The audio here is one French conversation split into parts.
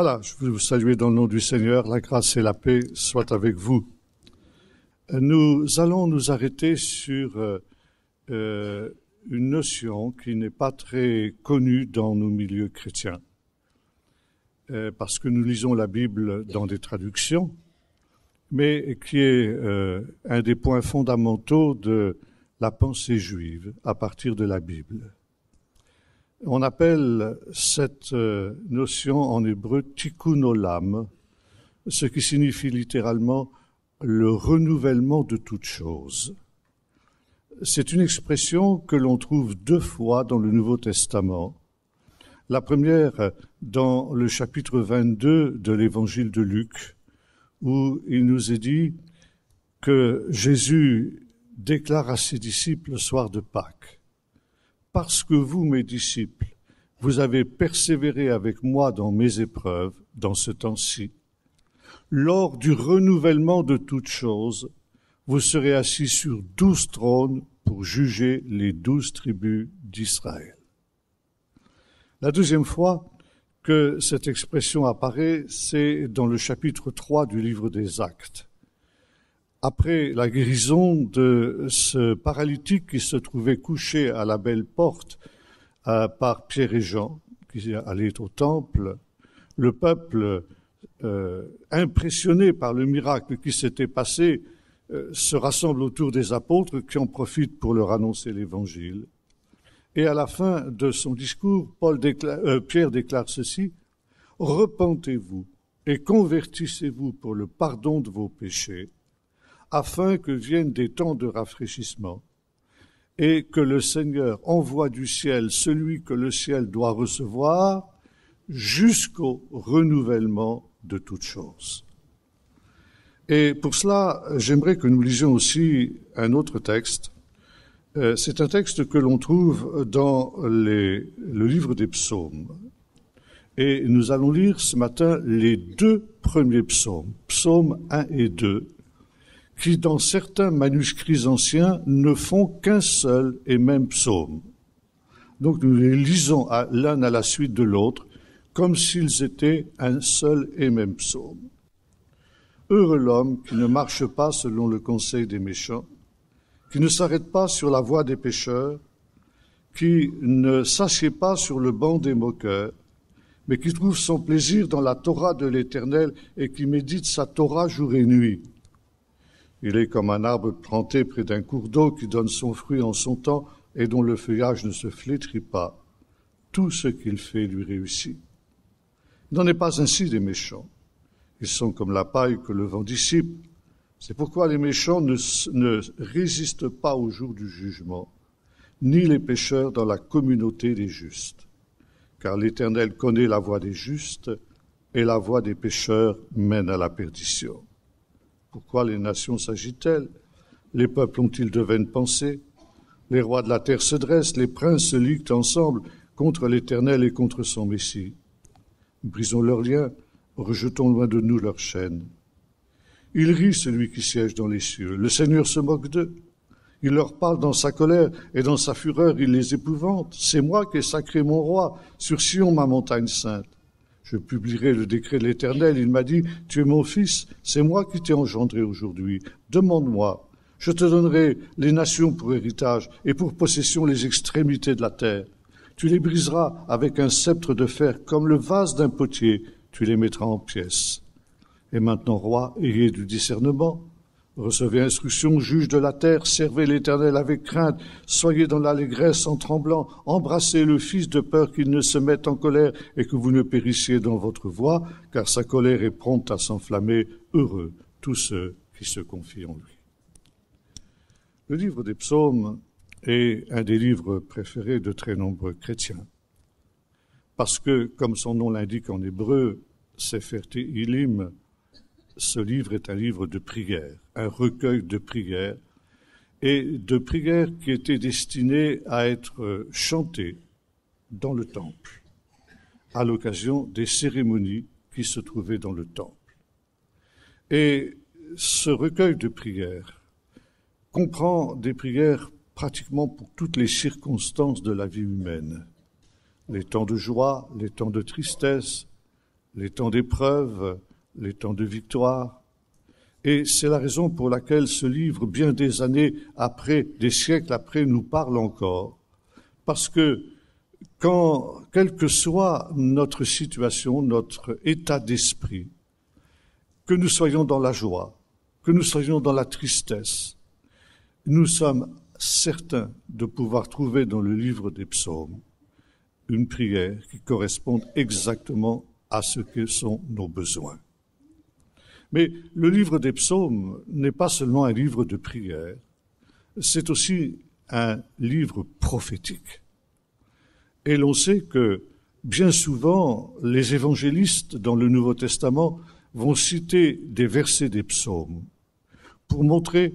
Voilà, je veux vous saluer dans le nom du Seigneur. La grâce et la paix soient avec vous. Nous allons nous arrêter sur une notion qui n'est pas très connue dans nos milieux chrétiens. Parce que nous lisons la Bible dans des traductions, mais qui est un des points fondamentaux de la pensée juive à partir de la Bible. On appelle cette notion en hébreu tikkun olam, ce qui signifie littéralement le renouvellement de toute chose. C'est une expression que l'on trouve 2 fois dans le Nouveau Testament. La première dans le chapitre 22 de l'évangile de Luc, où il nous est dit que Jésus déclare à ses disciples le soir de Pâques: « Parce que vous, mes disciples, vous avez persévéré avec moi dans mes épreuves, dans ce temps-ci, lors du renouvellement de toutes choses, vous serez assis sur 12 trônes pour juger les 12 tribus d'Israël. » La deuxième fois que cette expression apparaît, c'est dans le chapitre 3 du livre des Actes. Après la guérison de ce paralytique qui se trouvait couché à la belle porte par Pierre et Jean, qui allaient au temple, le peuple, impressionné par le miracle qui s'était passé, se rassemble autour des apôtres qui en profitent pour leur annoncer l'Évangile. Et à la fin de son discours, Pierre déclare ceci: « Repentez-vous et convertissez-vous pour le pardon de vos péchés, afin que viennent des temps de rafraîchissement, et que le Seigneur envoie du ciel celui que le ciel doit recevoir jusqu'au renouvellement de toutes choses. » Et pour cela, j'aimerais que nous lisions aussi un autre texte. C'est un texte que l'on trouve dans le livre des psaumes. Et nous allons lire ce matin les 2 premiers psaumes, psaumes 1 et 2, qui dans certains manuscrits anciens ne font qu'un seul et même psaume. Donc nous les lisons l'un à la suite de l'autre, comme s'ils étaient un seul et même psaume. Heureux l'homme qui ne marche pas selon le conseil des méchants, qui ne s'arrête pas sur la voie des pécheurs, qui ne s'assied pas sur le banc des moqueurs, mais qui trouve son plaisir dans la Torah de l'Éternel et qui médite sa Torah jour et nuit. Il est comme un arbre planté près d'un cours d'eau qui donne son fruit en son temps et dont le feuillage ne se flétrit pas. Tout ce qu'il fait lui réussit. Il n'en est pas ainsi des méchants. Ils sont comme la paille que le vent dissipe. C'est pourquoi les méchants ne résistent pas au jour du jugement, ni les pécheurs dans la communauté des justes. Car l'Éternel connaît la voie des justes, et la voie des pécheurs mène à la perdition. Pourquoi les nations s'agitent-elles? Les peuples ont-ils de vaines pensées? Les rois de la terre se dressent, les princes se liguent ensemble contre l'Éternel et contre son Messie. Brisons leurs liens, rejetons loin de nous leurs chaînes. Il rit celui qui siège dans les cieux. Le Seigneur se moque d'eux. Il leur parle dans sa colère et dans sa fureur, il les épouvante. C'est moi qui ai sacré mon roi sur Sion, ma montagne sainte. Je publierai le décret de l'Éternel. Il m'a dit: tu es mon fils, c'est moi qui t'ai engendré aujourd'hui. Demande-moi. Je te donnerai les nations pour héritage et pour possession les extrémités de la terre. Tu les briseras avec un sceptre de fer comme le vase d'un potier. Tu les mettras en pièces. Et maintenant, roi, ayez du discernement. Recevez instruction, juge de la terre, servez l'Éternel avec crainte, soyez dans l'allégresse en tremblant, embrassez le Fils de peur qu'il ne se mette en colère et que vous ne périssiez dans votre voie, car sa colère est prompte à s'enflammer. Heureux tous ceux qui se confient en lui. Le livre des psaumes est un des livres préférés de très nombreux chrétiens. Parce que, comme son nom l'indique en hébreu, Sefer Tehillim, ce livre est un livre de prières, un recueil de prières, et de prières qui étaient destinées à être chantées dans le temple, à l'occasion des cérémonies qui se trouvaient dans le temple. Et ce recueil de prières comprend des prières pratiquement pour toutes les circonstances de la vie humaine, les temps de joie, les temps de tristesse, les temps d'épreuve, les temps de victoire. Et c'est la raison pour laquelle ce livre, bien des années après, des siècles après, nous parle encore. Parce que quelle que soit notre situation, notre état d'esprit, que nous soyons dans la joie, que nous soyons dans la tristesse, nous sommes certains de pouvoir trouver dans le livre des psaumes une prière qui corresponde exactement à ce que sont nos besoins. Mais le livre des psaumes n'est pas seulement un livre de prière, c'est aussi un livre prophétique. Et l'on sait que bien souvent, les évangélistes dans le Nouveau Testament vont citer des versets des psaumes pour montrer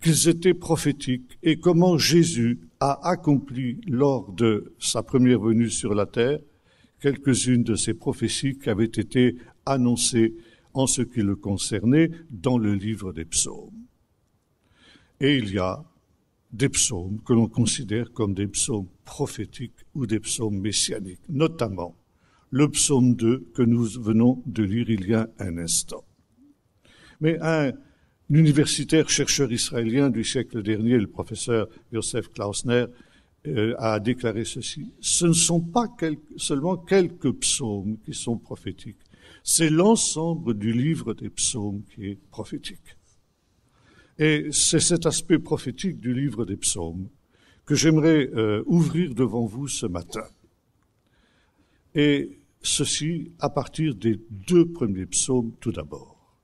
qu'ils étaient prophétiques et comment Jésus a accompli lors de sa première venue sur la terre quelques-unes de ces prophéties qui avaient été annoncées en ce qui le concernait dans le livre des psaumes. Et il y a des psaumes que l'on considère comme des psaumes prophétiques ou des psaumes messianiques, notamment le psaume 2 que nous venons de lire il y a un instant. Mais un universitaire chercheur israélien du siècle dernier, le professeur Yosef Klausner, a déclaré ceci: ce ne sont pas seulement quelques psaumes qui sont prophétiques, c'est l'ensemble du livre des psaumes qui est prophétique. Et c'est cet aspect prophétique du livre des psaumes que j'aimerais ouvrir devant vous ce matin. Et ceci à partir des deux premiers psaumes tout d'abord.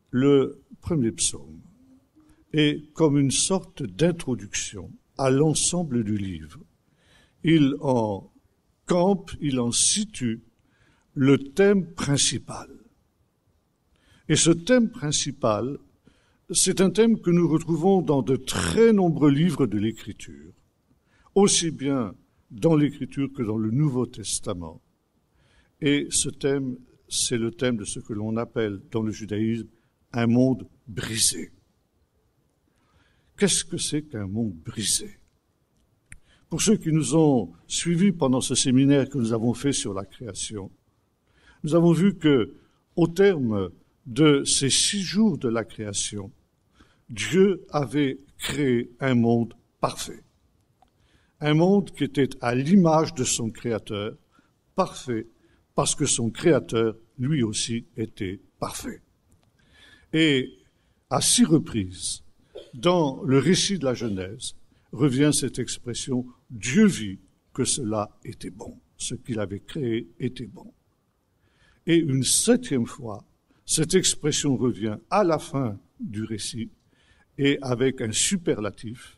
Le premier psaume est comme une sorte d'introduction à l'ensemble du livre. Il en campe, il en situe le thème principal. Et ce thème principal, c'est un thème que nous retrouvons dans de très nombreux livres de l'Écriture, aussi bien dans l'Écriture que dans le Nouveau Testament. Et ce thème, c'est le thème de ce que l'on appelle dans le judaïsme un monde brisé. Qu'est-ce que c'est qu'un monde brisé? Pour ceux qui nous ont suivis pendant ce séminaire que nous avons fait sur la création, nous avons vu que, au terme de ces 6 jours de la création, Dieu avait créé un monde parfait. Un monde qui était à l'image de son Créateur, parfait, parce que son Créateur, lui aussi, était parfait. Et à 6 reprises, dans le récit de la Genèse, revient cette expression « Dieu vit que cela était bon ». Ce qu'il avait créé était bon. Et une 7e fois, cette expression revient à la fin du récit et avec un superlatif,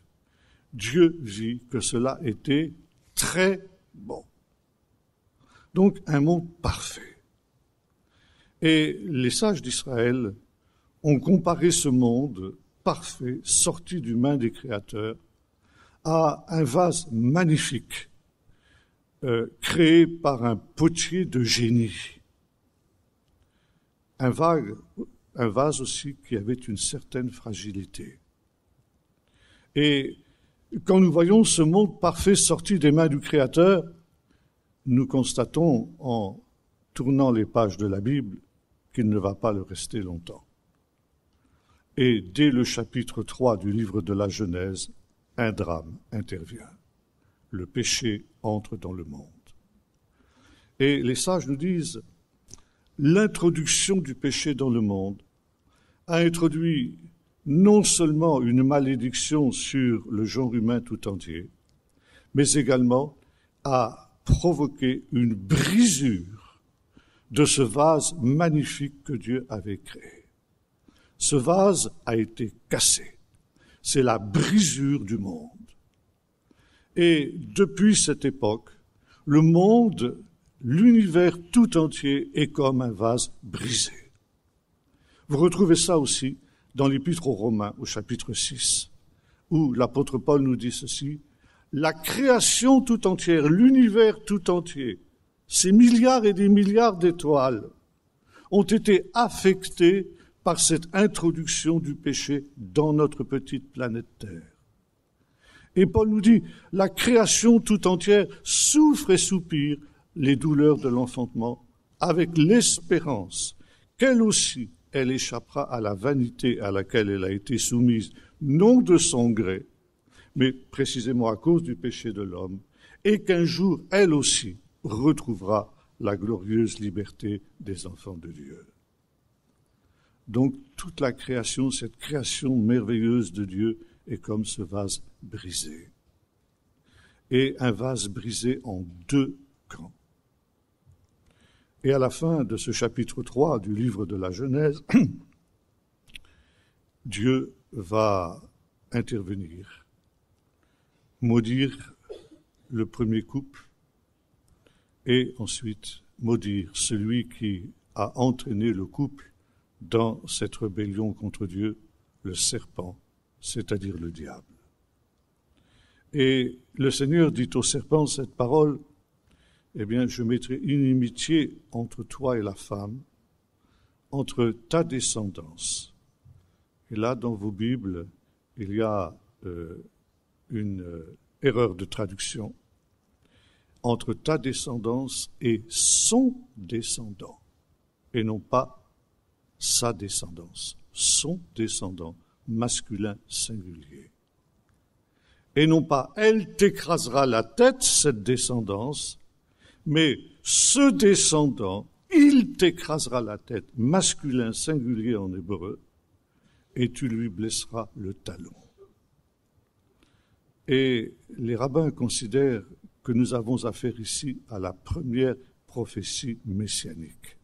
Dieu vit que cela était très bon. Donc un monde parfait. Et les sages d'Israël ont comparé ce monde parfait, sorti du main des créateurs, à un vase magnifique, créé par un potier de génie. Un vase aussi qui avait une certaine fragilité. Et quand nous voyons ce monde parfait sorti des mains du Créateur, nous constatons en tournant les pages de la Bible qu'il ne va pas le rester longtemps. Et dès le chapitre 3 du livre de la Genèse, un drame intervient. Le péché entre dans le monde. Et les sages nous disent, l'introduction du péché dans le monde a introduit non seulement une malédiction sur le genre humain tout entier, mais également a provoqué une brisure de ce vase magnifique que Dieu avait créé. Ce vase a été cassé. C'est la brisure du monde. Et depuis cette époque, le monde, l'univers tout entier est comme un vase brisé. Vous retrouvez ça aussi dans l'Épître aux Romains, au chapitre 6, où l'apôtre Paul nous dit ceci: la création tout entière, l'univers tout entier, ces milliards et des milliards d'étoiles, ont été affectés par cette introduction du péché dans notre petite planète Terre. Et Paul nous dit, la création tout entière souffre et soupire les douleurs de l'enfantement avec l'espérance qu'elle aussi, elle échappera à la vanité à laquelle elle a été soumise, non de son gré, mais précisément à cause du péché de l'homme, et qu'un jour, elle aussi, retrouvera la glorieuse liberté des enfants de Dieu. Donc, toute la création, cette création merveilleuse de Dieu, est comme ce vase brisé. Et un vase brisé en deux camps. Et à la fin de ce chapitre 3 du livre de la Genèse, Dieu va intervenir, maudire le premier couple et ensuite maudire celui qui a entraîné le couple dans cette rébellion contre Dieu, le serpent, c'est-à-dire le diable. Et le Seigneur dit au serpent cette parole, eh bien, je mettrai une inimitié entre toi et la femme, entre ta descendance. Et là, dans vos Bibles, il y a une erreur de traduction. Entre ta descendance et son descendant, et non pas sa descendance, son descendant, masculin singulier. Et non pas elle t'écrasera la tête, cette descendance, mais ce descendant, il t'écrasera la tête, masculin singulier en hébreu, et tu lui blesseras le talon. Et les rabbins considèrent que nous avons affaire ici à la première prophétie messianique.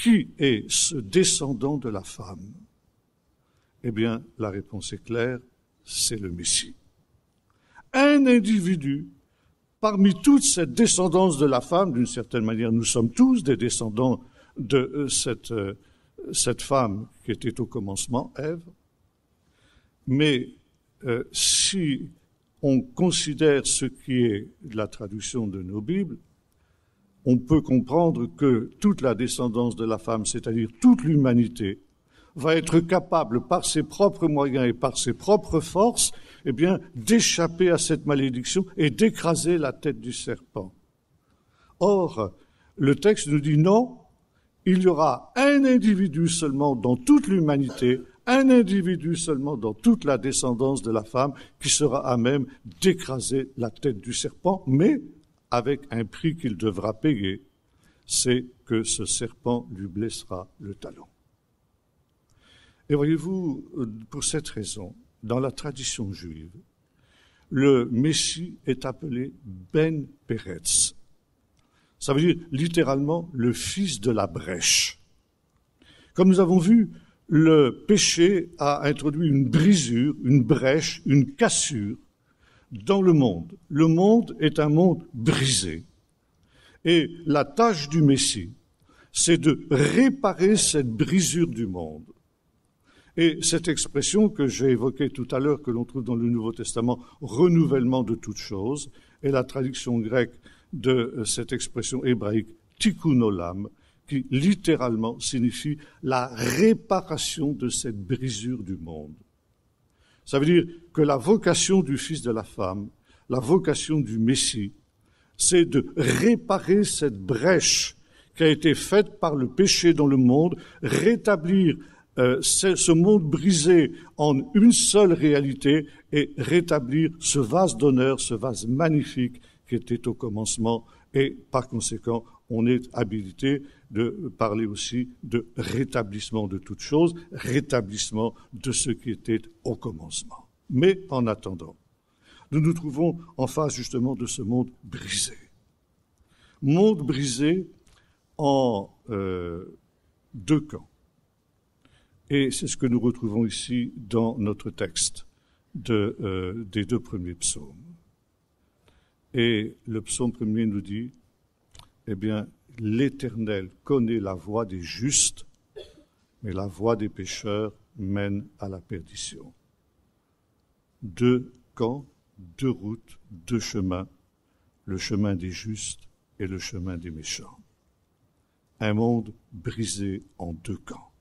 Qui est ce descendant de la femme? Eh bien, la réponse est claire, c'est le Messie. Un individu, parmi toute cette descendance de la femme, d'une certaine manière, nous sommes tous des descendants de cette femme qui était au commencement, Ève. Mais si on considère ce qui est la traduction de nos Bibles, on peut comprendre que toute la descendance de la femme, c'est-à-dire toute l'humanité, va être capable, par ses propres moyens et par ses propres forces, eh bien, d'échapper à cette malédiction et d'écraser la tête du serpent. Or, le texte nous dit non, il y aura un individu seulement dans toute l'humanité, un individu seulement dans toute la descendance de la femme qui sera à même d'écraser la tête du serpent, mais avec un prix qu'il devra payer, c'est que ce serpent lui blessera le talon. Et voyez-vous, pour cette raison, dans la tradition juive, le Messie est appelé Ben Peretz. Ça veut dire littéralement le fils de la brèche. Comme nous avons vu, le péché a introduit une brisure, une brèche, une cassure dans le monde. Le monde est un monde brisé. Et la tâche du Messie, c'est de réparer cette brisure du monde. Et cette expression que j'ai évoquée tout à l'heure, que l'on trouve dans le Nouveau Testament, renouvellement de toutes choses, est la traduction grecque de cette expression hébraïque, tikkun olam, qui littéralement signifie la réparation de cette brisure du monde. Ça veut dire que la vocation du Fils de la femme, la vocation du Messie, c'est de réparer cette brèche qui a été faite par le péché dans le monde, rétablir ce monde brisé en une seule réalité et rétablir ce vase d'honneur, ce vase magnifique qui était au commencement. Et par conséquent, on est habilité de parler aussi de rétablissement de toutes choses, rétablissement de ce qui était au commencement. Mais en attendant, nous nous trouvons en face justement de ce monde brisé. Monde brisé en deux camps. Et c'est ce que nous retrouvons ici dans notre texte des deux premiers psaumes. Et le psaume premier nous dit, eh bien, l'Éternel connaît la voie des justes, mais la voie des pécheurs mène à la perdition. Deux camps, deux routes, deux chemins, le chemin des justes et le chemin des méchants. Un monde brisé en deux camps.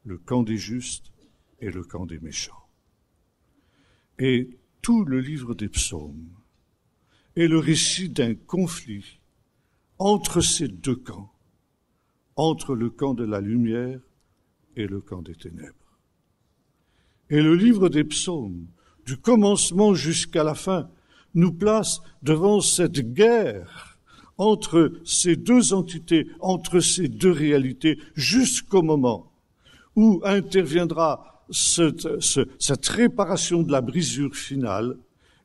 Le camp des justes et le camp des méchants. Et tout le livre des psaumes est le récit d'un conflit entre ces deux camps, entre le camp de la lumière et le camp des ténèbres. Et le livre des psaumes, du commencement jusqu'à la fin, nous place devant cette guerre entre ces deux entités, entre ces deux réalités, jusqu'au moment où interviendra cette réparation de la brisure finale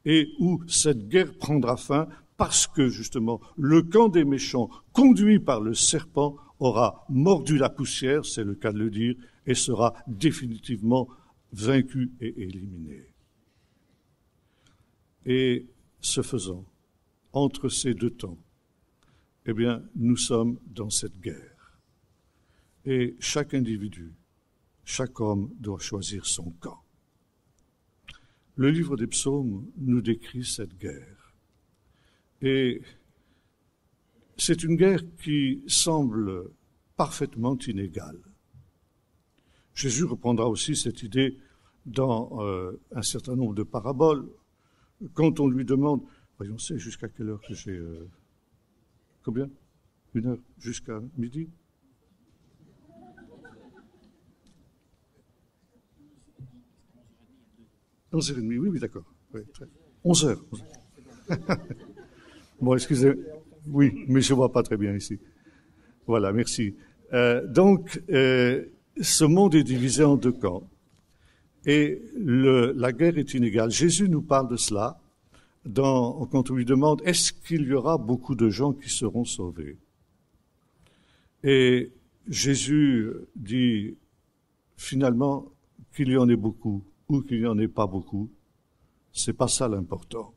et où cette guerre prendra fin parce que, justement, le camp des méchants, conduit par le serpent, aura mordu la poussière, c'est le cas de le dire, et sera définitivement vaincu et éliminé. Et ce faisant, entre ces deux temps, eh bien, nous sommes dans cette guerre. Et chaque individu, chaque homme doit choisir son camp. Le livre des psaumes nous décrit cette guerre. Et c'est une guerre qui semble parfaitement inégale. Jésus reprendra aussi cette idée dans un certain nombre de paraboles. Quand on lui demande, voyons, c'est jusqu'à quelle heure que j'ai... combien? 1 heure jusqu'à midi? 11h30, oui, d'accord. Oui, 11h. Bon, excusez, oui, mais je ne vois pas très bien ici. Voilà, merci. Donc, ce monde est divisé en deux camps et la guerre est inégale. Jésus nous parle de cela quand on lui demande « Est-ce qu'il y aura beaucoup de gens qui seront sauvés ?» Et Jésus dit finalement qu'il y en ait beaucoup ou qu'il n'y en ait pas beaucoup. C'est pas ça l'important.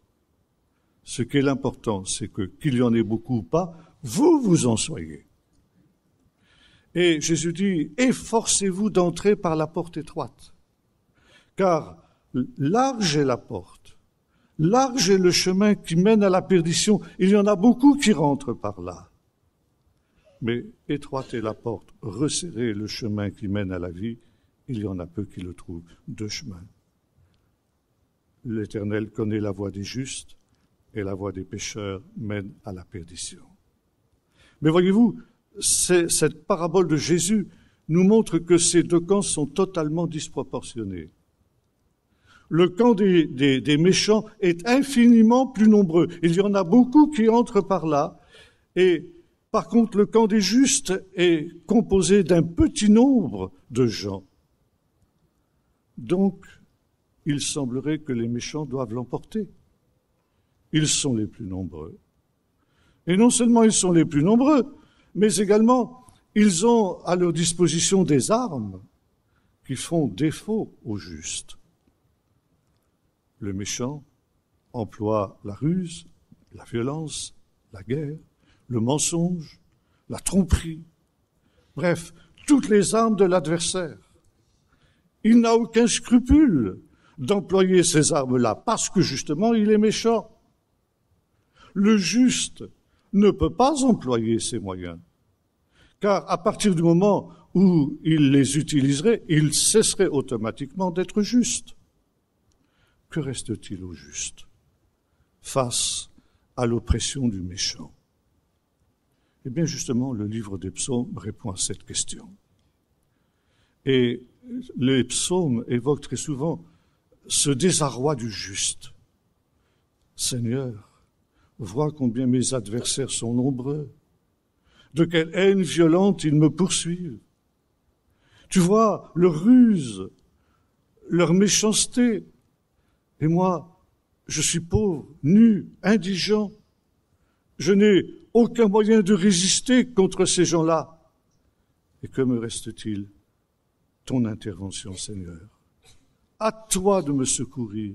Ce qui est l'important, c'est que qu'il y en ait beaucoup ou pas, vous en soyez. Et Jésus dit, efforcez-vous d'entrer par la porte étroite, car large est la porte, large est le chemin qui mène à la perdition. Il y en a beaucoup qui rentrent par là. Mais étroite est la porte, resserré est le chemin qui mène à la vie, il y en a peu qui le trouvent. Deux chemins. L'Éternel connaît la voie des justes, et la voie des pécheurs mène à la perdition. Mais voyez-vous, cette parabole de Jésus nous montre que ces deux camps sont totalement disproportionnés. Le camp des méchants est infiniment plus nombreux. Il y en a beaucoup qui entrent par là. Et par contre, le camp des justes est composé d'un petit nombre de gens. Donc, il semblerait que les méchants doivent l'emporter. Ils sont les plus nombreux. Et non seulement ils sont les plus nombreux, mais également ils ont à leur disposition des armes qui font défaut aux justes. Le méchant emploie la ruse, la violence, la guerre, le mensonge, la tromperie, bref, toutes les armes de l'adversaire. Il n'a aucun scrupule d'employer ces armes-là parce que justement il est méchant. Le juste ne peut pas employer ces moyens, car à partir du moment où il les utiliserait, il cesserait automatiquement d'être juste. Que reste-t-il au juste face à l'oppression du méchant? Eh bien justement, le livre des psaumes répond à cette question. Et les psaumes évoquent très souvent ce désarroi du juste. Seigneur, vois combien mes adversaires sont nombreux, de quelle haine violente ils me poursuivent. Tu vois leur ruse, leur méchanceté, et moi, je suis pauvre, nu, indigent. Je n'ai aucun moyen de résister contre ces gens-là. Et que me reste-t-il? Ton intervention, Seigneur. À toi de me secourir.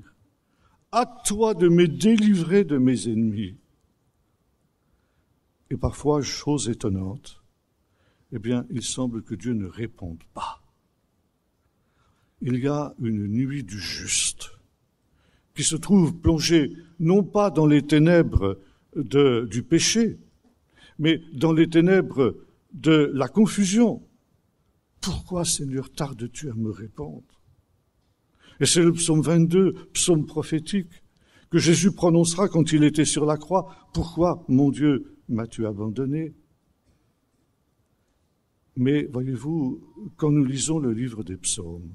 À toi de me délivrer de mes ennemis. Et parfois, chose étonnante, eh bien, il semble que Dieu ne réponde pas. Il y a une nuit du juste qui se trouve plongé non pas dans les ténèbres du péché, mais dans les ténèbres de la confusion. Pourquoi, Seigneur, tardes-tu à me répondre? Et c'est le psaume 22, psaume prophétique, que Jésus prononcera quand il était sur la croix. Pourquoi, mon Dieu, m'as-tu abandonné? Mais voyez-vous, quand nous lisons le livre des psaumes,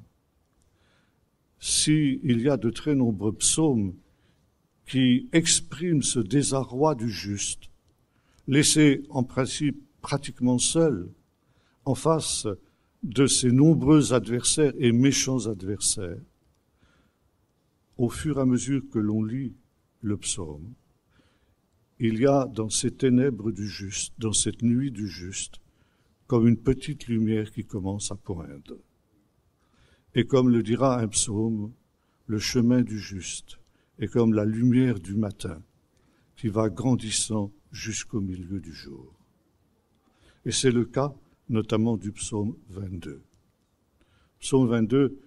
s'il y a de très nombreux psaumes qui expriment ce désarroi du juste, laissé en principe pratiquement seul en face de ses nombreux adversaires et méchants adversaires, au fur et à mesure que l'on lit le psaume, il y a dans ces ténèbres du juste, dans cette nuit du juste, comme une petite lumière qui commence à poindre. Et comme le dira un psaume, le chemin du juste est comme la lumière du matin qui va grandissant jusqu'au milieu du jour. Et c'est le cas notamment du psaume 22. Psaume 22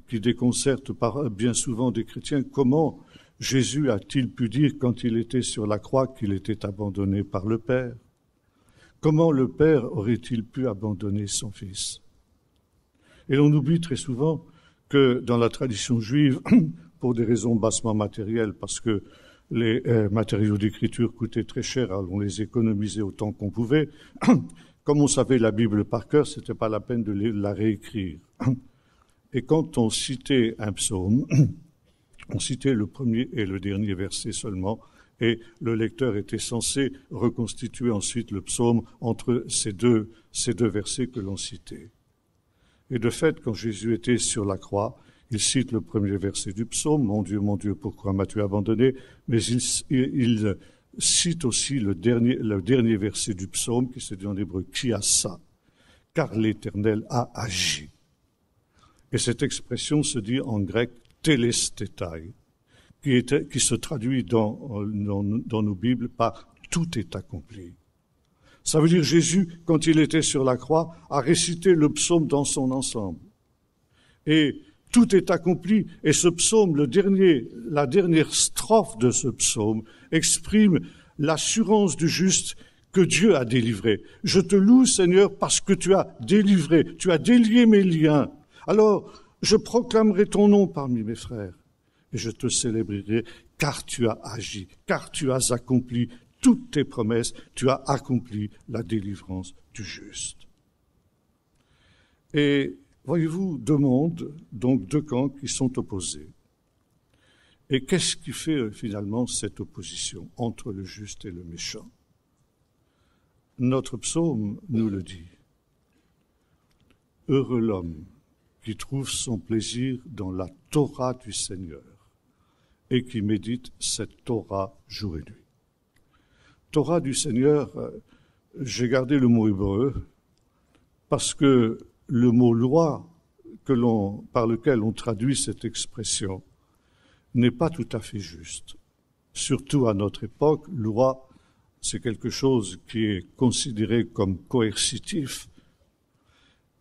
qui déconcerte bien souvent des chrétiens. Comment Jésus a-t-il pu dire quand il était sur la croix qu'il était abandonné par le Père? Comment le Père aurait-il pu abandonner son Fils? Et l'on oublie très souvent que dans la tradition juive, pour des raisons bassement matérielles, parce que les matériaux d'écriture coûtaient très cher, alors on les économisait autant qu'on pouvait. Comme on savait la Bible par cœur, c'était pas la peine de la réécrire. Et quand on citait un psaume, on citait le premier et le dernier verset seulement, et le lecteur était censé reconstituer ensuite le psaume entre ces deux versets que l'on citait. Et de fait, quand Jésus était sur la croix, il cite le premier verset du psaume, « Mon Dieu, pourquoi m'as-tu abandonné ?» Mais il cite aussi le dernier verset du psaume, qui se dit en hébreu « Qui a ça ?» Car l'Éternel a agi. Et cette expression se dit en grec « telestetai », qui se traduit dans nos Bibles par « tout est accompli ». Ça veut dire Jésus, quand il était sur la croix, a récité le psaume dans son ensemble. Et tout est accompli. Et ce psaume, la dernière strophe de ce psaume, exprime l'assurance du juste que Dieu a délivré. Je te loue, Seigneur, parce que tu as délivré, tu as délié mes liens. Alors, je proclamerai ton nom parmi mes frères. Et je te célébrerai, car tu as agi, car tu as accompli toutes tes promesses, tu as accompli la délivrance du juste. Et voyez-vous, deux mondes, donc deux camps qui sont opposés. Et qu'est-ce qui fait finalement cette opposition entre le juste et le méchant? Notre psaume nous le dit. Heureux l'homme qui trouve son plaisir dans la Torah du Seigneur et qui médite cette Torah jour et nuit. Torah du Seigneur, j'ai gardé le mot hébreu parce que le mot loi par lequel on traduit cette expression n'est pas tout à fait juste. Surtout à notre époque, loi, c'est quelque chose qui est considéré comme coercitif.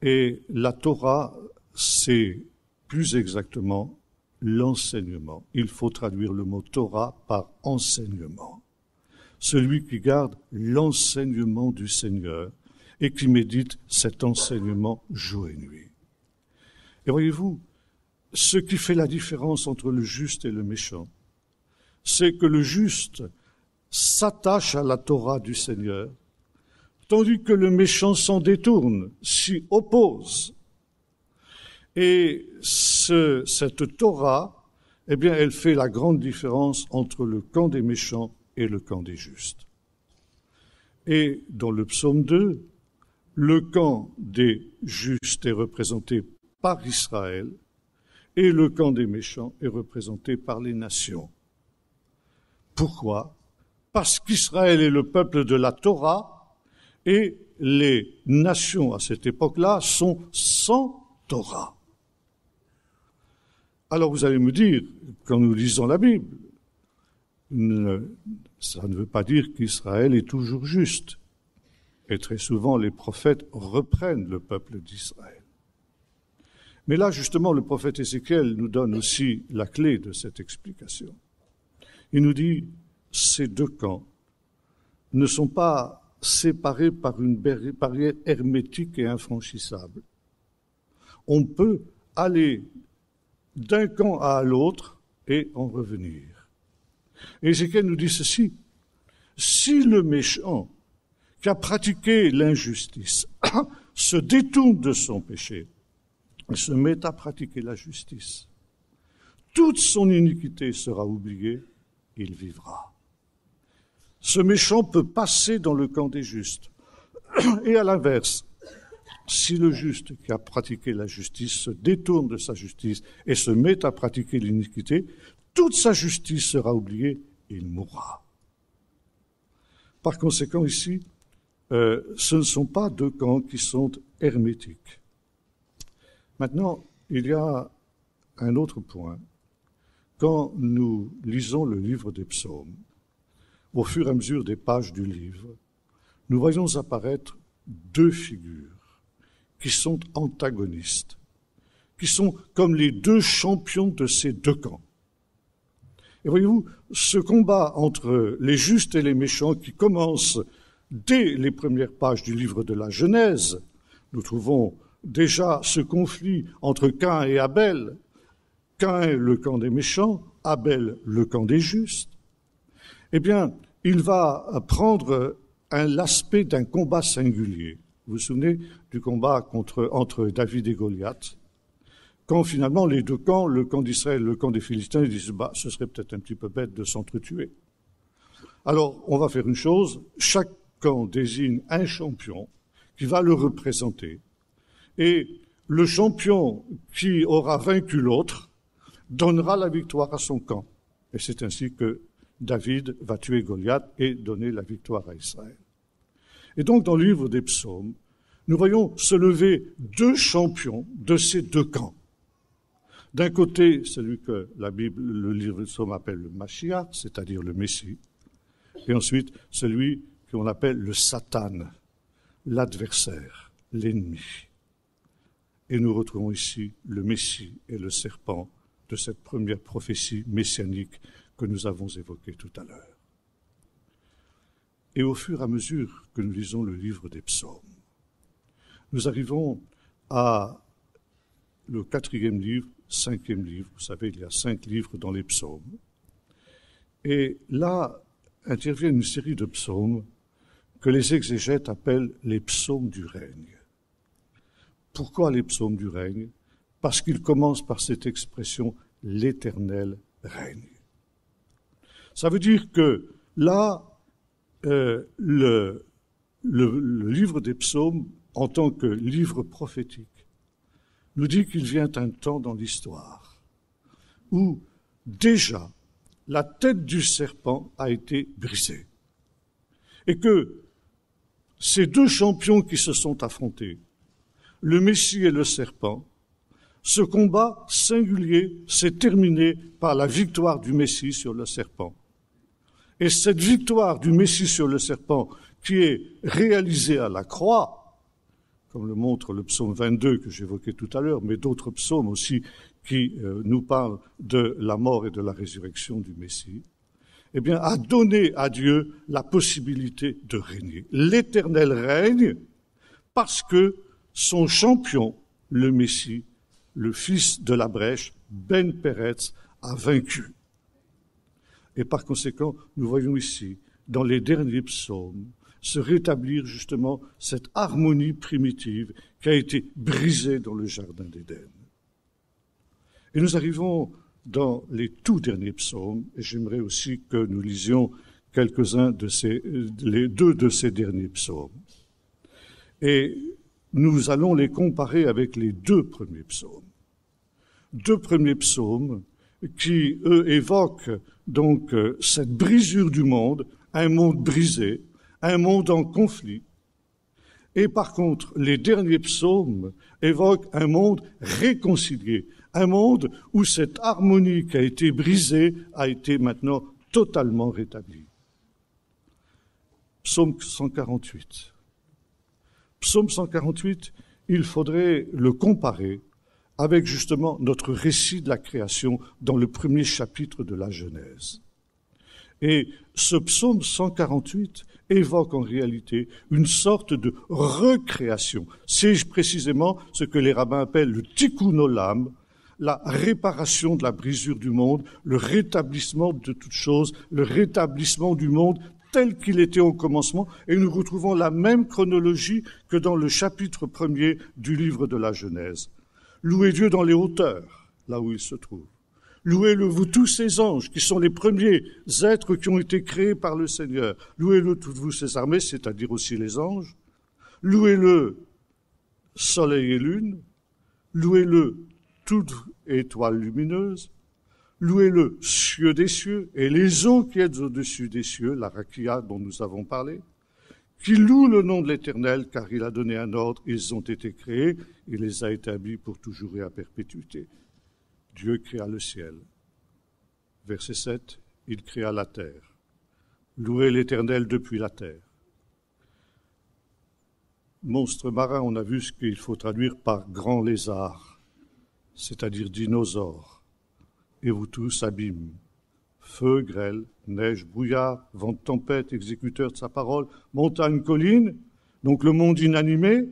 Et la Torah, c'est plus exactement l'enseignement. Il faut traduire le mot Torah par enseignement. Celui qui garde l'enseignement du Seigneur et qui médite cet enseignement jour et nuit. Et voyez-vous, ce qui fait la différence entre le juste et le méchant, c'est que le juste s'attache à la Torah du Seigneur, tandis que le méchant s'en détourne, s'y oppose. Et cette Torah, eh bien, elle fait la grande différence entre le camp des méchants et le camp des justes. Et dans le psaume 2, le camp des justes est représenté par Israël et le camp des méchants est représenté par les nations. Pourquoi? Parce qu'Israël est le peuple de la Torah et les nations à cette époque-là sont sans Torah. Alors vous allez me dire, quand nous lisons la Bible, ça ne veut pas dire qu'Israël est toujours juste. Et très souvent, les prophètes reprennent le peuple d'Israël. Mais là, justement, le prophète Ézéchiel nous donne aussi la clé de cette explication. Il nous dit, ces deux camps ne sont pas séparés par une barrière hermétique et infranchissable. On peut aller d'un camp à l'autre et en revenir. Et Ézéchiel nous dit ceci, si le méchant qui a pratiqué l'injustice se détourne de son péché et se met à pratiquer la justice, toute son iniquité sera oubliée, il vivra. Ce méchant peut passer dans le camp des justes. Et à l'inverse, si le juste qui a pratiqué la justice se détourne de sa justice et se met à pratiquer l'iniquité, toute sa justice sera oubliée et il mourra. Par conséquent, ici, ce ne sont pas deux camps qui sont hermétiques. Maintenant, il y a un autre point. Quand nous lisons le livre des psaumes, au fur et à mesure des pages du livre, nous voyons apparaître deux figures qui sont antagonistes, qui sont comme les deux champions de ces deux camps. Et voyez-vous, ce combat entre les justes et les méchants qui commence dès les premières pages du livre de la Genèse, nous trouvons déjà ce conflit entre Caïn et Abel, Caïn le camp des méchants, Abel le camp des justes, eh bien, il va prendre l'aspect d'un combat singulier. Vous vous souvenez du combat entre David et Goliath, quand finalement les deux camps, le camp d'Israël et le camp des Philistins, ils disent « ce serait peut-être un petit peu bête de s'entretuer ». Alors, on va faire une chose, chaque camp désigne un champion qui va le représenter, et le champion qui aura vaincu l'autre donnera la victoire à son camp. Et c'est ainsi que David va tuer Goliath et donner la victoire à Israël. Et donc, dans le livre des psaumes, nous voyons se lever deux champions de ces deux camps. D'un côté, celui que la Bible, le livre des psaumes appelle le Mashiach, c'est-à-dire le Messie, et ensuite celui qu'on appelle le Satan, l'adversaire, l'ennemi. Et nous retrouvons ici le Messie et le serpent de cette première prophétie messianique que nous avons évoquée tout à l'heure. Et au fur et à mesure que nous lisons le livre des psaumes, nous arrivons à le 4e livre, 5e livre. Vous savez, il y a 5 livres dans les psaumes. Et là intervient une série de psaumes que les exégètes appellent les psaumes du règne. Pourquoi les psaumes du règne? Parce qu'ils commencent par cette expression « l'Éternel règne ». Ça veut dire que là, le livre des psaumes, en tant que livre prophétique, nous dit qu'il vient un temps dans l'histoire où déjà la tête du serpent a été brisée et que ces deux champions qui se sont affrontés, le Messie et le serpent, ce combat singulier s'est terminé par la victoire du Messie sur le serpent. Et cette victoire du Messie sur le serpent qui est réalisée à la croix, comme le montre le psaume 22 que j'évoquais tout à l'heure, mais d'autres psaumes aussi qui nous parlent de la mort et de la résurrection du Messie, eh bien, a donné à Dieu la possibilité de régner. L'Éternel règne parce que son champion, le Messie, le fils de la brèche, Ben Peretz, a vaincu. Et par conséquent, nous voyons ici, dans les derniers psaumes, se rétablir justement cette harmonie primitive qui a été brisée dans le jardin d'Éden. Et nous arrivons dans les tout derniers psaumes, et j'aimerais aussi que nous lisions quelques-uns les 2 de ces derniers psaumes. Et nous allons les comparer avec les 2 premiers psaumes. 2 premiers psaumes qui, eux, évoquent donc cette brisure du monde, un monde brisé, un monde en conflit. Et par contre, les derniers psaumes évoquent un monde réconcilié, un monde où cette harmonie qui a été brisée a été maintenant totalement rétablie. Psaume 148. Psaume 148, il faudrait le comparer avec justement notre récit de la création dans le premier chapitre de la Genèse. Et ce psaume 148 évoque en réalité une sorte de recréation. C'est précisément ce que les rabbins appellent le tikkun olam, la réparation de la brisure du monde, le rétablissement de toutes choses, le rétablissement du monde tel qu'il était au commencement, et nous retrouvons la même chronologie que dans le chapitre 1er du livre de la Genèse. Louez Dieu dans les hauteurs, là où il se trouve. Louez-le, vous tous ces anges, qui sont les premiers êtres qui ont été créés par le Seigneur. Louez-le, toutes vous ces armées, c'est-à-dire aussi les anges. Louez-le, soleil et lune. Louez-le, toute étoile lumineuse. Louez-le, cieux des cieux, et les eaux qui êtes au-dessus des cieux, la rakia dont nous avons parlé. Qui louent le nom de l'Éternel, car il a donné un ordre, ils ont été créés, il les a établis pour toujours et à perpétuité. Dieu créa le ciel. Verset 7, il créa la terre. Louez l'Éternel depuis la terre. Monstre marin, on a vu ce qu'il faut traduire par grand lézard, c'est-à-dire dinosaure. Et vous tous, abîmes, feu, grêle, neige, brouillard, vent de tempête, exécuteur de sa parole, montagne, colline, donc le monde inanimé,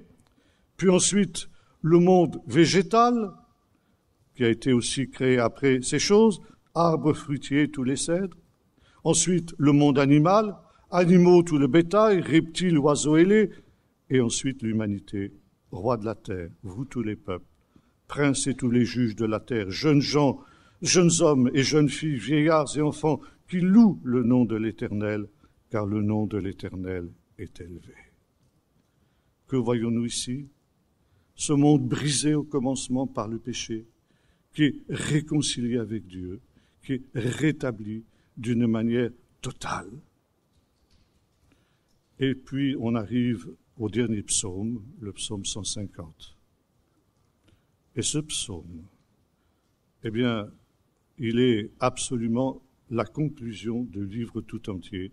puis ensuite le monde végétal, qui a été aussi créé après ces choses, arbres fruitiers, tous les cèdres. Ensuite, le monde animal, animaux, tout le bétail, reptiles, oiseaux ailés. Et ensuite, l'humanité, roi de la terre, vous tous les peuples, princes et tous les juges de la terre, jeunes gens, jeunes hommes et jeunes filles, vieillards et enfants, qui louent le nom de l'Éternel, car le nom de l'Éternel est élevé. Que voyons-nous ici? Ce monde brisé au commencement par le péché, qui est réconcilié avec Dieu, qui est rétabli d'une manière totale. Et puis on arrive au dernier psaume, le psaume 150. Et ce psaume, eh bien, il est absolument la conclusion du livre tout entier,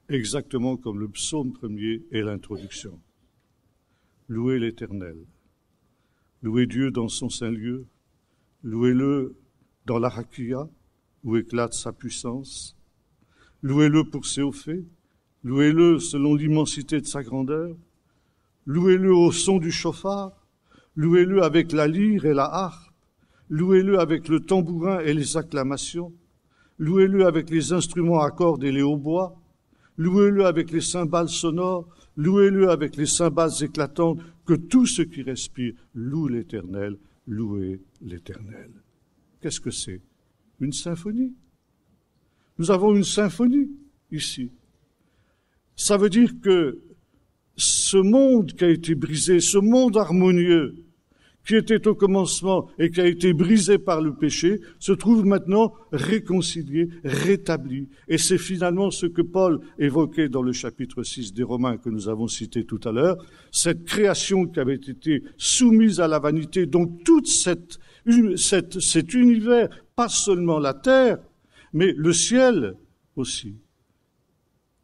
exactement comme le psaume premier est l'introduction. Louez l'Éternel, louez Dieu dans son saint lieu, louez-le dans la rakia, où éclate sa puissance. Louez-le pour ses hauts faits. Louez-le selon l'immensité de sa grandeur. Louez-le au son du chauffard. Louez-le avec la lyre et la harpe. Louez-le avec le tambourin et les acclamations. Louez-le avec les instruments à cordes et les hautbois. Louez-le avec les cymbales sonores. Louez-le avec les cymbales éclatantes. Que tout ce qui respire loue l'Éternel. Louez l'Éternel. Qu'est-ce que c'est? Une symphonie. Nous avons une symphonie ici. Ça veut dire que ce monde qui a été brisé, ce monde harmonieux qui était au commencement et qui a été brisé par le péché, se trouve maintenant réconcilié, rétabli. Et c'est finalement ce que Paul évoquait dans le chapitre 6 des Romains que nous avons cité tout à l'heure, cette création qui avait été soumise à la vanité, donc toute cet univers, pas seulement la terre, mais le ciel aussi,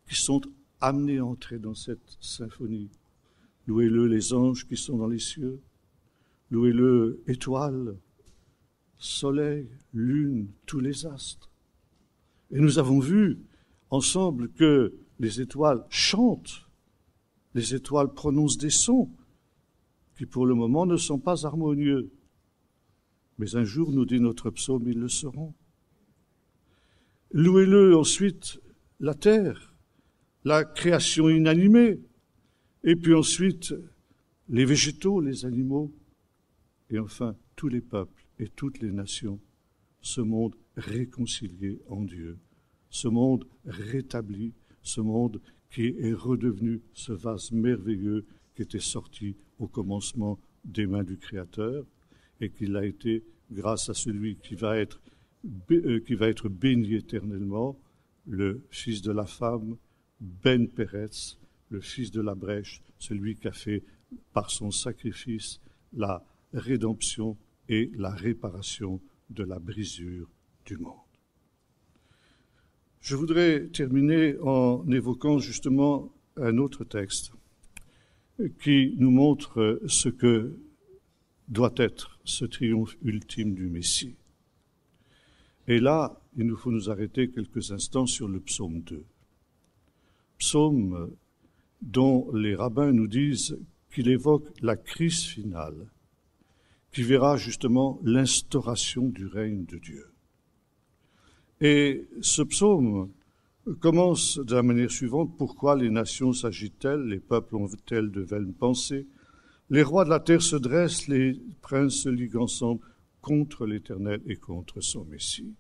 qui sont amenés à entrer dans cette symphonie. Louez-le les anges qui sont dans les cieux, louez-le étoiles, soleil, lune, tous les astres. Et nous avons vu ensemble que les étoiles chantent, les étoiles prononcent des sons qui pour le moment ne sont pas harmonieux. Mais un jour, nous dit notre psaume, ils le seront. Louez-le ensuite la terre, la création inanimée, et puis ensuite les végétaux, les animaux, et enfin tous les peuples et toutes les nations, ce monde réconcilié en Dieu, ce monde rétabli, ce monde qui est redevenu ce vase merveilleux qui était sorti au commencement des mains du Créateur et qui l'a été grâce à celui qui va être béni éternellement, le Fils de la femme, Ben Peretz, le Fils de la brèche, celui qui a fait par son sacrifice la rédemption et la réparation de la brisure du monde. Je voudrais terminer en évoquant justement un autre texte qui nous montre ce que doit être ce triomphe ultime du Messie. Et là, il nous faut nous arrêter quelques instants sur le psaume 2. Psaume dont les rabbins nous disent qu'il évoque la crise finale, qui verra justement l'instauration du règne de Dieu. Et ce psaume commence de la manière suivante. Pourquoi les nations s'agitent-elles? Les peuples ont-elles de vaines pensées? Les rois de la terre se dressent, les princes se liguent ensemble contre l'Éternel et contre son Messie.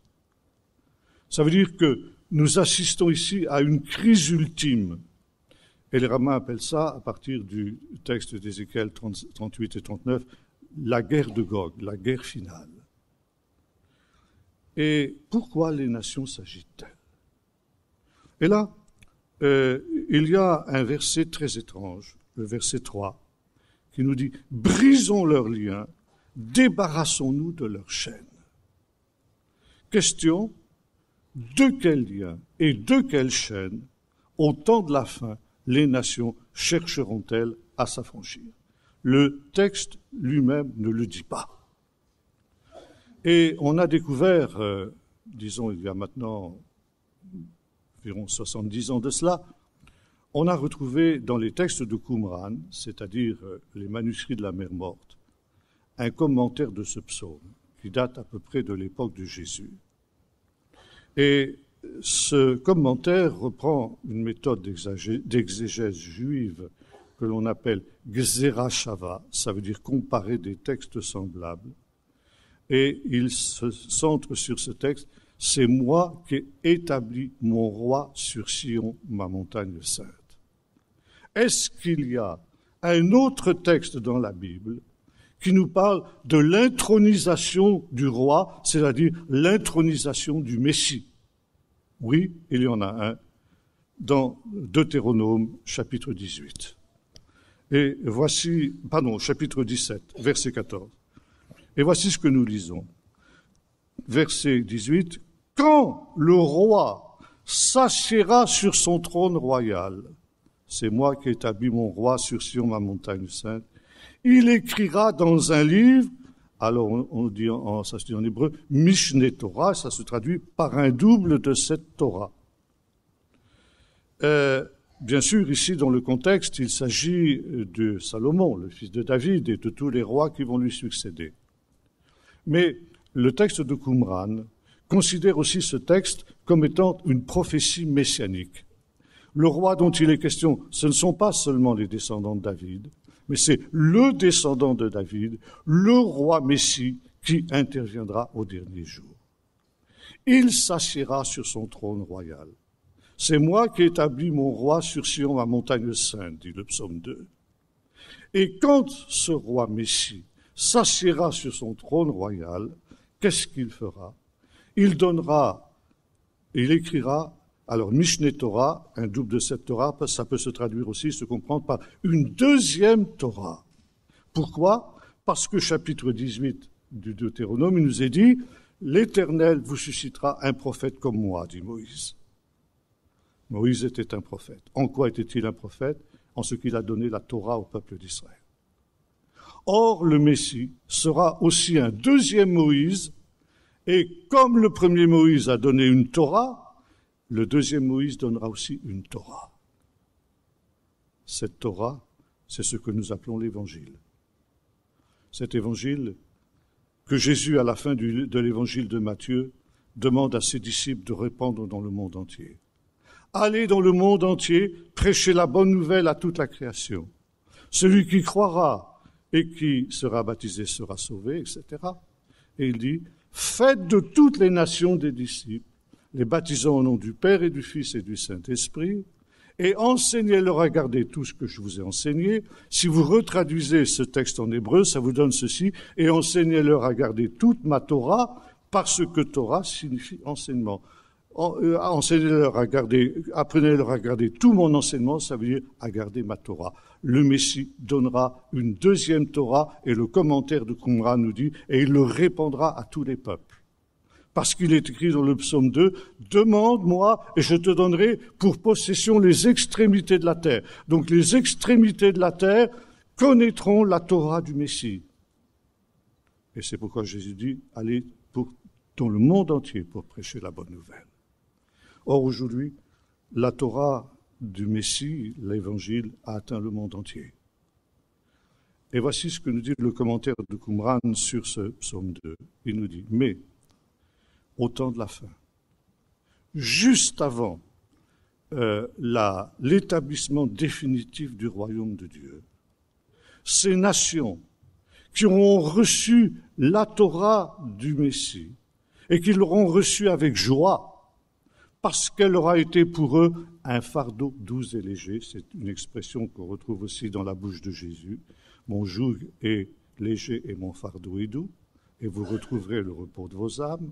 Ça veut dire que nous assistons ici à une crise ultime. Et les rabbins appellent ça, à partir du texte d'Ézéchiel 38 et 39, la guerre de Gog, la guerre finale. Et pourquoi les nations s'agitent-elles? Et là, il y a un verset très étrange, le verset 3, qui nous dit « Brisons leurs liens, débarrassons-nous de leurs chaînes. » Question, de quels liens et de quelles chaînes, au temps de la fin, les nations chercheront-elles à s'affranchir? Le texte lui-même ne le dit pas. Et on a découvert, disons il y a maintenant environ 70 ans de cela, on a retrouvé dans les textes de Qumran, c'est-à-dire les manuscrits de la mer Morte, un commentaire de ce psaume qui date à peu près de l'époque de Jésus. Et ce commentaire reprend une méthode d'exégèse juive que l'on appelle Gzera Shava, ça veut dire comparer des textes semblables. Et il se centre sur ce texte, « C'est moi qui ai établi mon roi sur Sion, ma montagne sainte ». Est-ce qu'il y a un autre texte dans la Bible qui nous parle de l'intronisation du roi, c'est-à-dire l'intronisation du Messie? Oui, il y en a un dans Deutéronome, chapitre 18. Et voici, chapitre 17, verset 14. Et voici ce que nous lisons. Verset 18. « Quand le roi s'assiera sur son trône royal, c'est moi qui établis mon roi sur Sion, ma montagne sainte, il écrira dans un livre, alors ça se dit en hébreu, Mishneh Torah, ça se traduit par un double de cette Torah. Bien sûr, ici, dans le contexte, il s'agit de Salomon, le fils de David, et de tous les rois qui vont lui succéder. Mais le texte de Qumran considère aussi ce texte comme étant une prophétie messianique. Le roi dont il est question, ce ne sont pas seulement les descendants de David, mais c'est le descendant de David, le roi Messie, qui interviendra au dernier jour. Il s'assiera sur son trône royal. C'est moi qui établis mon roi sur Sion, ma montagne sainte, dit le psaume 2. Et quand ce roi Messie s'assiera sur son trône royal, qu'est-ce qu'il fera? Il écrira, alors Mishneh Torah, un double de cette Torah, ça peut se traduire aussi, se comprendre par une deuxième Torah. Pourquoi? Parce que chapitre 18 du Deutéronome, il nous est dit, l'Éternel vous suscitera un prophète comme moi, dit Moïse. Moïse était un prophète. En quoi était-il un prophète? En ce qu'il a donné la Torah au peuple d'Israël. Or, le Messie sera aussi un deuxième Moïse, et comme le premier Moïse a donné une Torah, le deuxième Moïse donnera aussi une Torah. Cette Torah, c'est ce que nous appelons l'Évangile. Cet Évangile que Jésus, à la fin de l'Évangile de Matthieu, demande à ses disciples de répandre dans le monde entier. Allez dans le monde entier, prêchez la bonne nouvelle à toute la création. Celui qui croira et qui sera baptisé sera sauvé, etc. Et il dit, faites de toutes les nations des disciples, les baptisant au nom du Père et du Fils et du Saint-Esprit, et enseignez-leur à garder tout ce que je vous ai enseigné. Si vous retraduisez ce texte en hébreu, ça vous donne ceci, et enseignez-leur à garder toute ma Torah, parce que Torah signifie enseignement. Enseignez-leur à garder, apprenez-leur à garder tout mon enseignement, ça veut dire à garder ma Torah. Le Messie donnera une deuxième Torah, et le commentaire de Qumran nous dit, et il le répandra à tous les peuples. Parce qu'il est écrit dans le psaume 2, « Demande-moi et je te donnerai pour possession les extrémités de la terre. » Donc les extrémités de la terre connaîtront la Torah du Messie. Et c'est pourquoi Jésus dit, « Allez dans le monde entier pour prêcher la bonne nouvelle. » Or aujourd'hui, la Torah du Messie, l'Évangile, a atteint le monde entier. Et voici ce que nous dit le commentaire de Qumran sur ce psaume 2. Il nous dit, « Mais, au temps de la fin, juste avant l'établissement définitif du royaume de Dieu. Ces nations qui auront reçu la Torah du Messie et qui l'auront reçue avec joie, parce qu'elle aura été pour eux un fardeau doux et léger. C'est une expression qu'on retrouve aussi dans la bouche de Jésus. Mon joug est léger et mon fardeau est doux, et vous retrouverez le repos de vos âmes.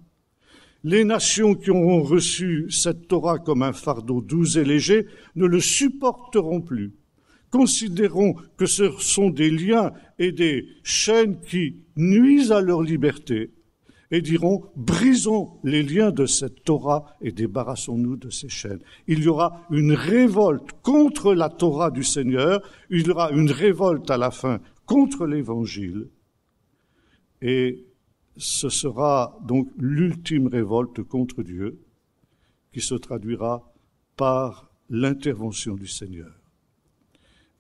Les nations qui auront reçu cette Torah comme un fardeau doux et léger ne le supporteront plus, considéreront que ce sont des liens et des chaînes qui nuisent à leur liberté, et diront, brisons les liens de cette Torah et débarrassons-nous de ces chaînes. Il y aura une révolte contre la Torah du Seigneur, il y aura une révolte à la fin contre l'Évangile, et ce sera donc l'ultime révolte contre Dieu qui se traduira par l'intervention du Seigneur.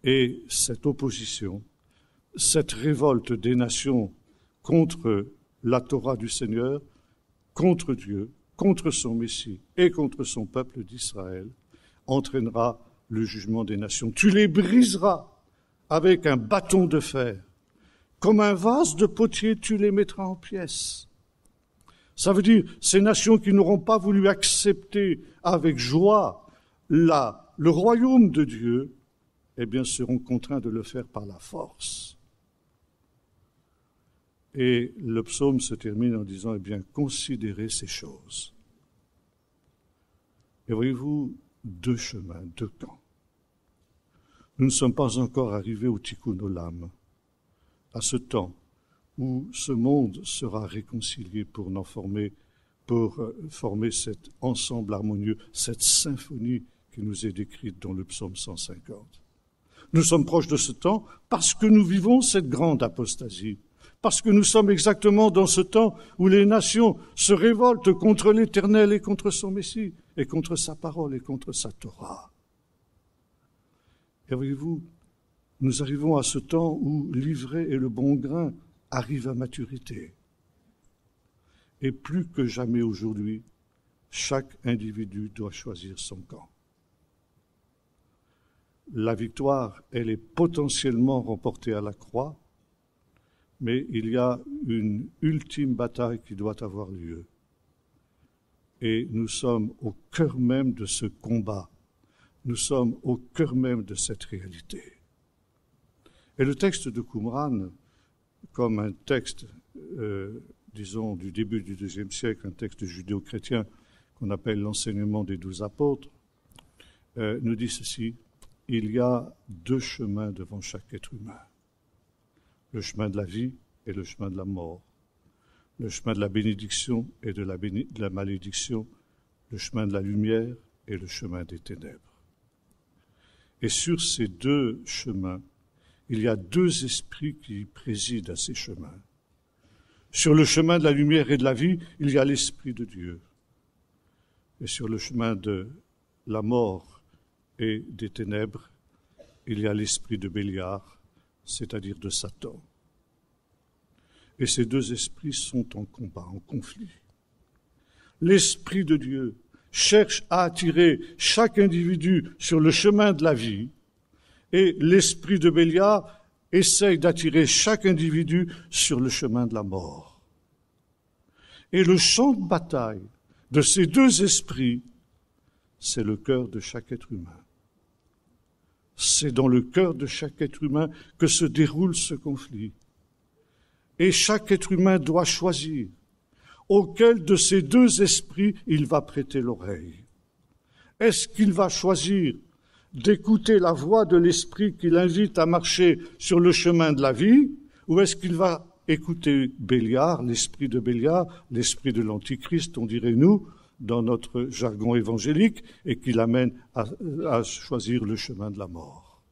Et cette opposition, cette révolte des nations contre la Torah du Seigneur, contre Dieu, contre son Messie et contre son peuple d'Israël, entraînera le jugement des nations. Tu les briseras avec un bâton de fer. Comme un vase de potier, tu les mettras en pièces. Ça veut dire, ces nations qui n'auront pas voulu accepter avec joie le royaume de Dieu, eh bien, seront contraints de le faire par la force. Et le psaume se termine en disant, eh bien, considérez ces choses. Et voyez-vous, deux chemins, deux camps. Nous ne sommes pas encore arrivés au tikkun olam, à ce temps où ce monde sera réconcilié pour former cet ensemble harmonieux, cette symphonie qui nous est décrite dans le psaume 150. Nous sommes proches de ce temps parce que nous vivons cette grande apostasie, parce que nous sommes exactement dans ce temps où les nations se révoltent contre l'Éternel et contre son Messie, et contre sa parole et contre sa Torah. Et voyez-vous, nous arrivons à ce temps où l'ivraie et le bon grain arrivent à maturité. Et plus que jamais aujourd'hui, chaque individu doit choisir son camp. La victoire, elle est potentiellement remportée à la croix, mais il y a une ultime bataille qui doit avoir lieu. Et nous sommes au cœur même de ce combat. Nous sommes au cœur même de cette réalité. Et le texte de Qumran, comme un texte, disons, du début du IIe siècle, un texte judéo-chrétien qu'on appelle l'enseignement des 12 apôtres, nous dit ceci: il y a deux chemins devant chaque être humain. Le chemin de la vie et le chemin de la mort. Le chemin de la bénédiction et de la malédiction. Le chemin de la lumière et le chemin des ténèbres. Et sur ces deux chemins, il y a deux esprits qui président à ces chemins. Sur le chemin de la lumière et de la vie, il y a l'Esprit de Dieu. Et sur le chemin de la mort et des ténèbres, il y a l'esprit de Béliar, c'est-à-dire de Satan. Et ces deux esprits sont en combat, en conflit. L'Esprit de Dieu cherche à attirer chaque individu sur le chemin de la vie, et l'esprit de Béliar essaye d'attirer chaque individu sur le chemin de la mort. Et le champ de bataille de ces deux esprits, c'est le cœur de chaque être humain. C'est dans le cœur de chaque être humain que se déroule ce conflit. Et chaque être humain doit choisir auquel de ces deux esprits il va prêter l'oreille. Est-ce qu'il va choisir d'écouter la voix de l'esprit qui l'invite à marcher sur le chemin de la vie, ou est-ce qu'il va écouter Béliar, l'esprit de Béliar, l'esprit de l'Antichrist, on dirait nous, dans notre jargon évangélique, et qui l'amène à choisir le chemin de la mort?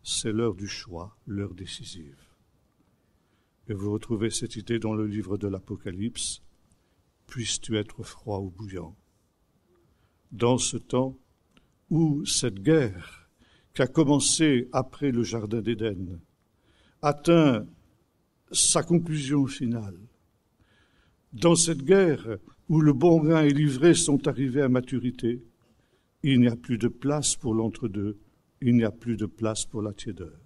C'est l'heure du choix, l'heure décisive. Et vous retrouvez cette idée dans le livre de l'Apocalypse. Puisses-tu être froid ou bouillant? Dans ce temps où cette guerre qui a commencé après le Jardin d'Éden atteint sa conclusion finale, dans cette guerre où le bon grain et l'ivraie sont arrivés à maturité, il n'y a plus de place pour l'entre-deux, il n'y a plus de place pour la tiédeur.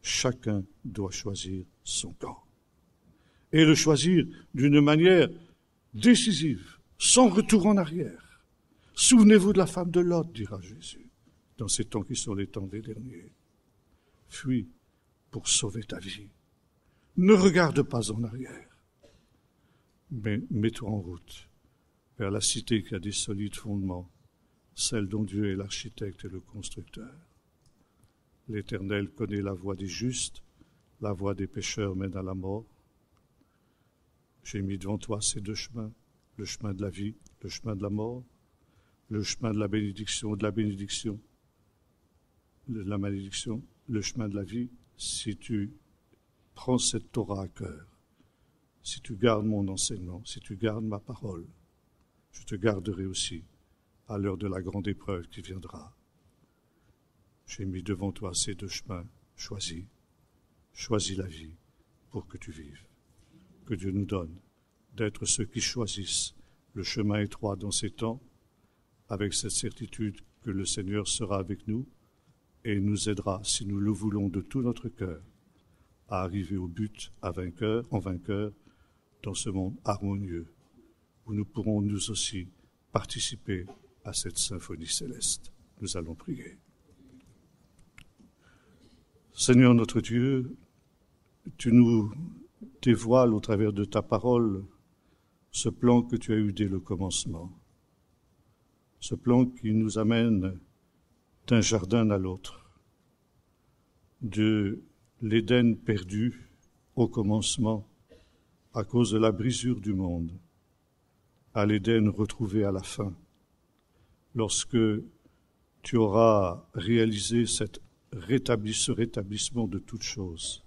Chacun doit choisir son camp. Et le choisir d'une manière décisive, sans retour en arrière. Souvenez-vous de la femme de Lot, dira Jésus, dans ces temps qui sont les temps des derniers. Fuis pour sauver ta vie. Ne regarde pas en arrière, mais mets-toi en route vers la cité qui a des solides fondements, celle dont Dieu est l'architecte et le constructeur. L'Éternel connaît la voie des justes, la voie des pécheurs mène à la mort. J'ai mis devant toi ces deux chemins, le chemin de la vie, le chemin de la mort, le chemin de la bénédiction, de la malédiction, le chemin de la vie. Si tu prends cette Torah à cœur, si tu gardes mon enseignement, si tu gardes ma parole, je te garderai aussi à l'heure de la grande épreuve qui viendra. J'ai mis devant toi ces deux chemins, choisis la vie pour que tu vives. Que Dieu nous donne d'être ceux qui choisissent le chemin étroit dans ces temps, avec cette certitude que le Seigneur sera avec nous et nous aidera, si nous le voulons de tout notre cœur, à arriver au but en vainqueur, dans ce monde harmonieux, où nous pourrons nous aussi participer à cette symphonie céleste. Nous allons prier. Seigneur notre Dieu, tu nous dévoiles au travers de ta parole ce plan que tu as eu dès le commencement, ce plan qui nous amène d'un jardin à l'autre, de l'Éden perdu au commencement à cause de la brisure du monde, à l'Éden retrouvé à la fin, lorsque tu auras réalisé ce rétablissement de toutes choses,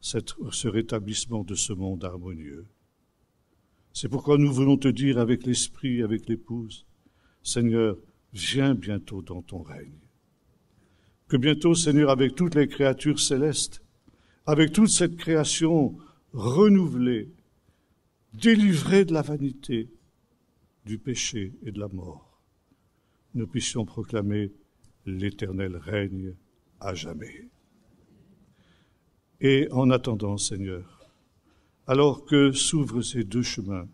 ce rétablissement de ce monde harmonieux. C'est pourquoi nous voulons te dire avec l'Esprit, avec l'Épouse, Seigneur, viens bientôt dans ton règne. Que bientôt, Seigneur, avec toutes les créatures célestes, avec toute cette création renouvelée, délivrée de la vanité, du péché et de la mort, nous puissions proclamer l'Éternel règne à jamais. Et en attendant, Seigneur, alors que s'ouvrent ces deux chemins,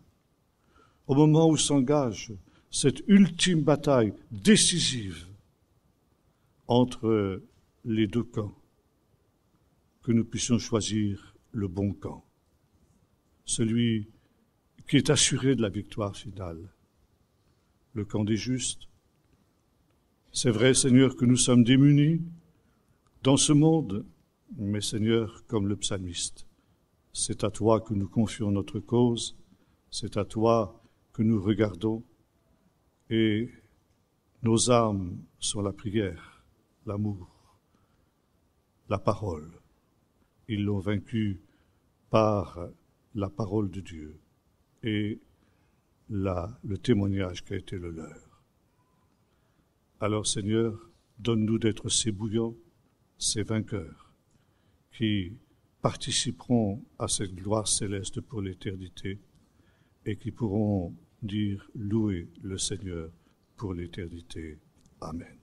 au moment où s'engage cette ultime bataille décisive entre les deux camps, que nous puissions choisir le bon camp, celui qui est assuré de la victoire finale, le camp des justes. C'est vrai, Seigneur, que nous sommes démunis dans ce monde, mais Seigneur, comme le psalmiste, c'est à toi que nous confions notre cause, c'est à toi que nous regardons, et nos armes sont la prière, l'amour, la parole. Ils l'ont vaincu par la parole de Dieu et le témoignage qui a été le leur. Alors Seigneur, donne-nous d'être ces bouillants, ces vainqueurs, qui participeront à cette gloire céleste pour l'éternité et qui pourront dire louer le Seigneur pour l'éternité. Amen.